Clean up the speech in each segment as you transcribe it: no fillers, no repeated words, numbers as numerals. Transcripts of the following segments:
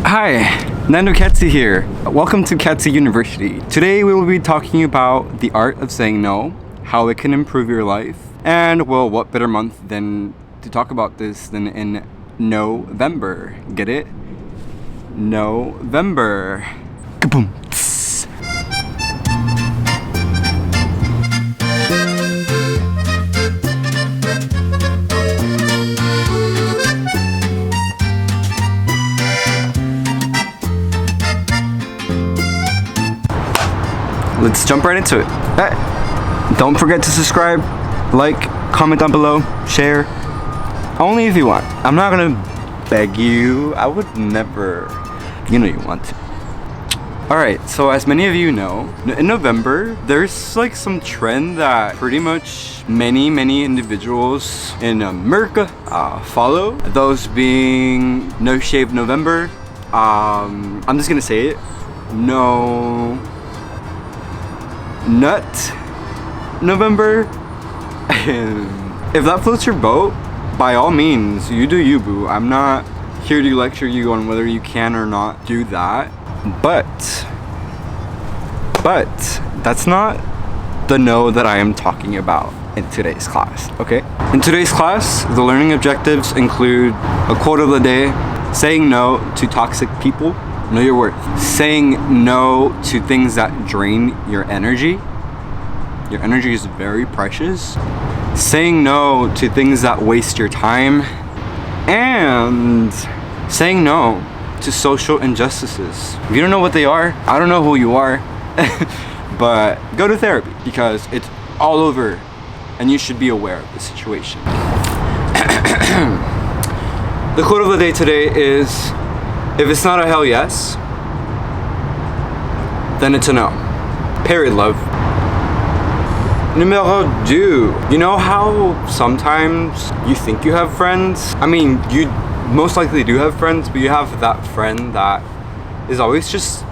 Hi, Nando Catsi here. Welcome to Catsi University. Today we will be talking about the art of saying no, how it can improve your life, and well, what better month than to talk about this than in November? Get it? November. Kaboom. Tss. Let's jump right into it. Don't forget to subscribe, like, comment down below, share. Only if you want. I'm not gonna beg you. I would never. You know you want to. Alright, so as many of you know, in November, there's like some trend that pretty much many individuals in America follow. Those being No Shave November. I'm just gonna say it. No Nut November. If that floats your boat, by all means, you do you, boo. I'm not here to lecture you on whether you can or not do that. But that's not the no that I am talking about in today's class, okay? In today's class, the learning objectives include a quote of the day, saying no to toxic people, know your worth, saying no to things that drain your energy. Your energy is very precious. Saying no to things that waste your time, and saying no to social injustices. If you don't know what they are, I don't know who you are, but go to therapy because it's all over and you should be aware of the situation. The quote of the day today is, if it's not a hell yes, then it's a no. Period, love. Numero 2. You know how sometimes you think you have friends? I mean, you most likely do have friends, but you have that friend that is always just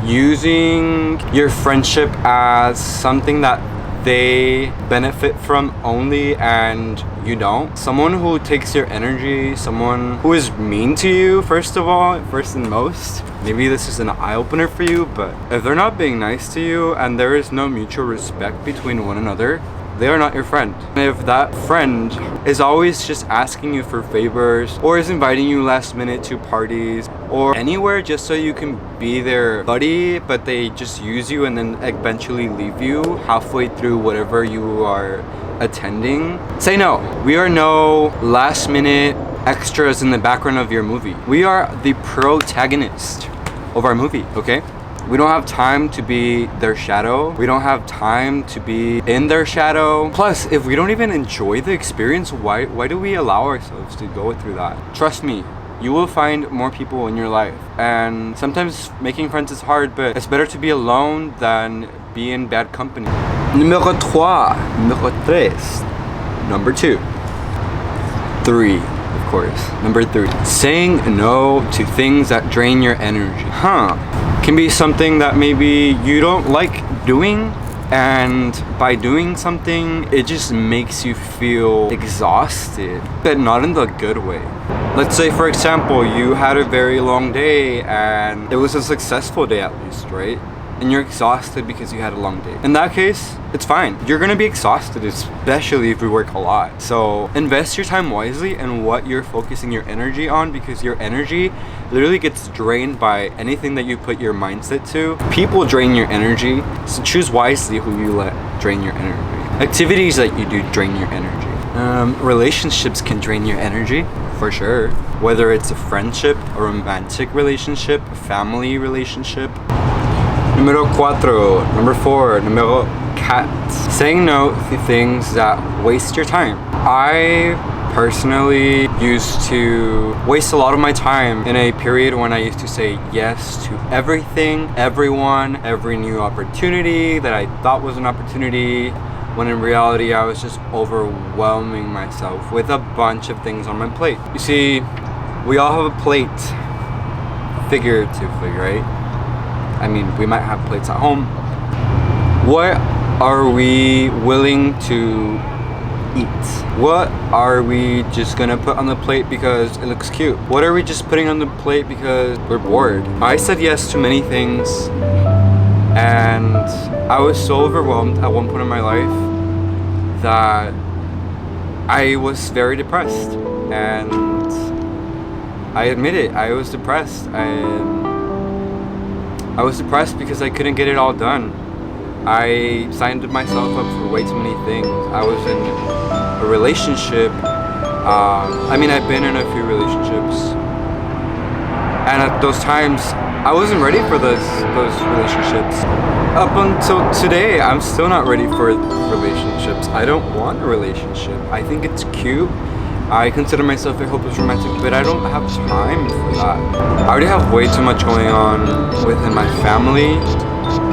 using your friendship as something that they benefit from only and you don't. Someone who takes your energy, someone who is mean to you, first and most. Maybe this is an eye-opener for you, but if they're not being nice to you and there is no mutual respect between one another, they are not your friend. And if that friend is always just asking you for favors or is inviting you last minute to parties or anywhere just so you can be their buddy, but they just use you and then eventually leave you halfway through whatever you are attending, say no. We are no last minute extras in the background of your movie. We are the protagonist of our movie, okay? We don't have time to be their shadow. We don't have time to be in their shadow. Plus, if we don't even enjoy the experience, why do we allow ourselves to go through that? Trust me, you will find more people in your life. And sometimes making friends is hard, but it's better to be alone than be in bad company. Numero 3. Number 2. 3. Of course. Number 3. Saying no to things that drain your energy. Can be something that maybe you don't like doing, and by doing something, it just makes you feel exhausted, but not in the good way. Let's say, for example, you had a very long day and it was a successful day at least, right? And you're exhausted because you had a long day. In that case, it's fine. You're gonna be exhausted, especially if you work a lot. So invest your time wisely in what you're focusing your energy on, because your energy literally gets drained by anything that you put your mindset to. People drain your energy, so choose wisely who you let drain your energy. Activities that you do drain your energy. Relationships can drain your energy, for sure. Whether it's a friendship, a romantic relationship, a family relationship. Numero 4, numero 4. Saying no to things that waste your time. I personally used to waste a lot of my time in a period when I used to say yes to everything, everyone, every new opportunity that I thought was an opportunity, when in reality I was just overwhelming myself with a bunch of things on my plate. You see, we all have a plate, figuratively, right? I mean, we might have plates at home. What are we willing to eat? What are we just gonna put on the plate because it looks cute? What are we just putting on the plate because we're bored? I said yes to many things, and I was so overwhelmed at one point in my life that I was very depressed, and I admit it, I was depressed. I was depressed because I couldn't get it all done. I signed myself up for way too many things. I was in a relationship. I've been in a few relationships, and at those times, I wasn't ready for those relationships. Up until today, I'm still not ready for relationships. I don't want a relationship. I think it's cute. I consider myself a hopeless romantic, but I don't have time for that. I already have way too much going on within my family,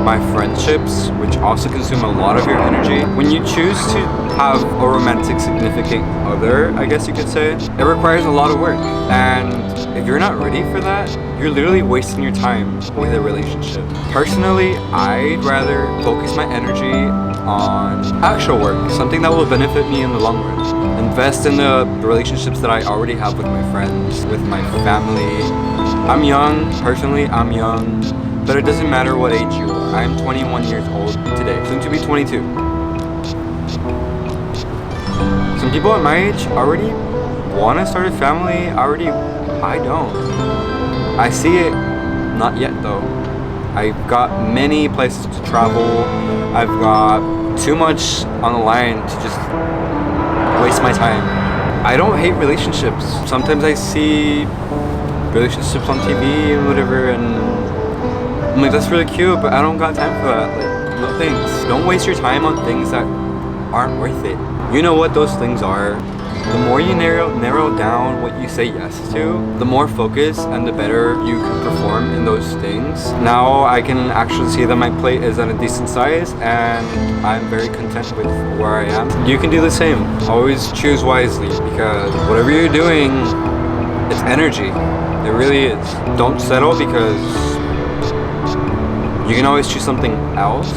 my friendships, which also consume a lot of your energy. When you choose to have a romantic significant other, I guess you could say, it requires a lot of work. And if you're not ready for that, you're literally wasting your time with a relationship. Personally, I'd rather focus my energy on actual work, something that will benefit me in the long run. Invest in the relationships that I already have with my friends, with my family. I'm young, personally, I'm young, but it doesn't matter what age you are. I'm 21 years old today, soon to be 22. Some people at my age already want to start a family, I don't. I see it, not yet though. I've got many places to travel. I've got too much on the line to just waste my time. I don't hate relationships. Sometimes I see relationships on TV and whatever, and I'm like, that's really cute, but I don't got time for that. Like, no thanks. Don't waste your time on things that aren't worth it. You know what those things are. The more you narrow down what you say yes to, the more focus and the better you can perform in those things. Now I can actually see that my plate is at a decent size, and I'm very content with where I am. You can do the same. Always choose wisely, because whatever you're doing, it's energy. It really is. Don't settle, because you can always choose something else.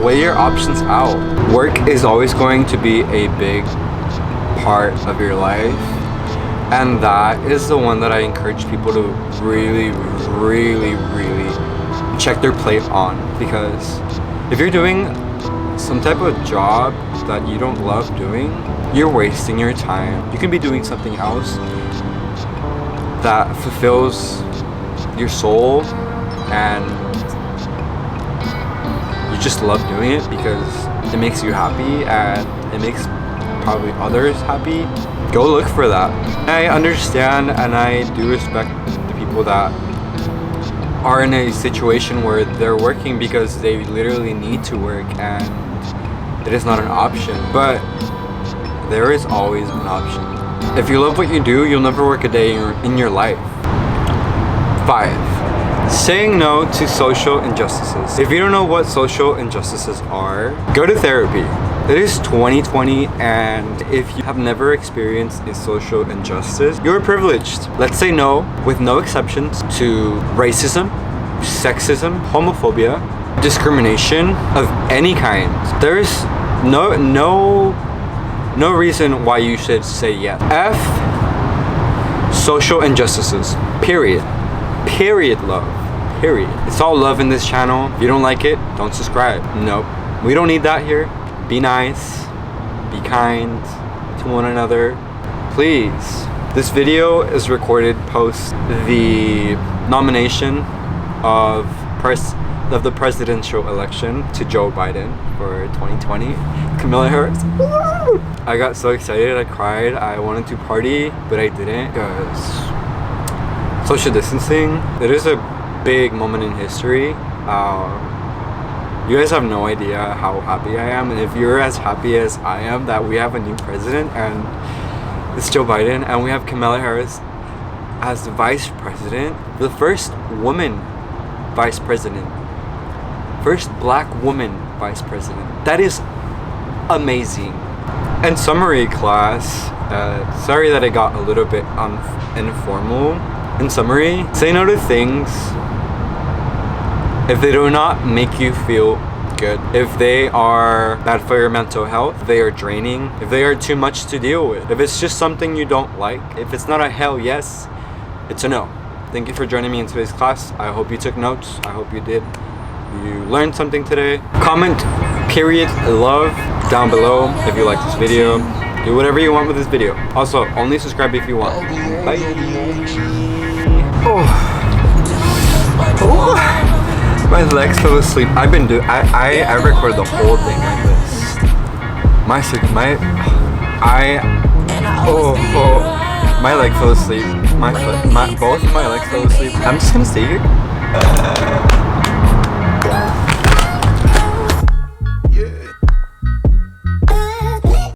Weigh your options out. Work is always going to be a big part of your life, and that is the one that I encourage people to really check their plate on, because if you're doing some type of job that you don't love doing, you're wasting your time. You can be doing something else that fulfills your soul and you just love doing it because it makes you happy and it makes probably others happy. Go look for that. I understand and I do respect the people that are in a situation where they're working because they literally need to work and it is not an option, but there is always an option. If you love what you do, you'll never work a day in your life. 5. Saying no to social injustices. If you don't know what social injustices are, go to therapy. It is 2020, and if you have never experienced a social injustice, you're privileged. Let's say no, with no exceptions, to racism, sexism, homophobia, discrimination of any kind. There's no reason why you should say yes. F, social injustices. Period. Period, love. Period. It's all love in this channel. If you don't like it, don't subscribe. Nope. We don't need that here. Be nice. Be kind to one another. Please. This video is recorded post the nomination of the presidential election to Joe Biden for 2020. Kamala Harris. Woo! I got so excited, I cried. I wanted to party, but I didn't because social distancing. It is a big moment in history. You guys have no idea how happy I am, and if you're as happy as I am that we have a new president and it's Joe Biden, and we have Kamala Harris as the vice president, the first woman vice president, first black woman vice president. That is amazing. In summary, class, sorry that I got a little bit informal. In summary, say no to things if they do not make you feel not good. If they are bad for your mental health, if they are draining, if they are too much to deal with, if it's just something you don't like, if it's not a hell yes, it's a no. Thank you for joining me in today's class. I hope you took notes. I hope you did. You learned something today. Comment period love down below if you like this video. Do whatever you want with this video. Also, only subscribe if you want. Bye. Oh. My legs fell asleep. I've been doing. I recorded the whole thing like this. My leg fell asleep. Both of my legs fell asleep. I'm just gonna stay here.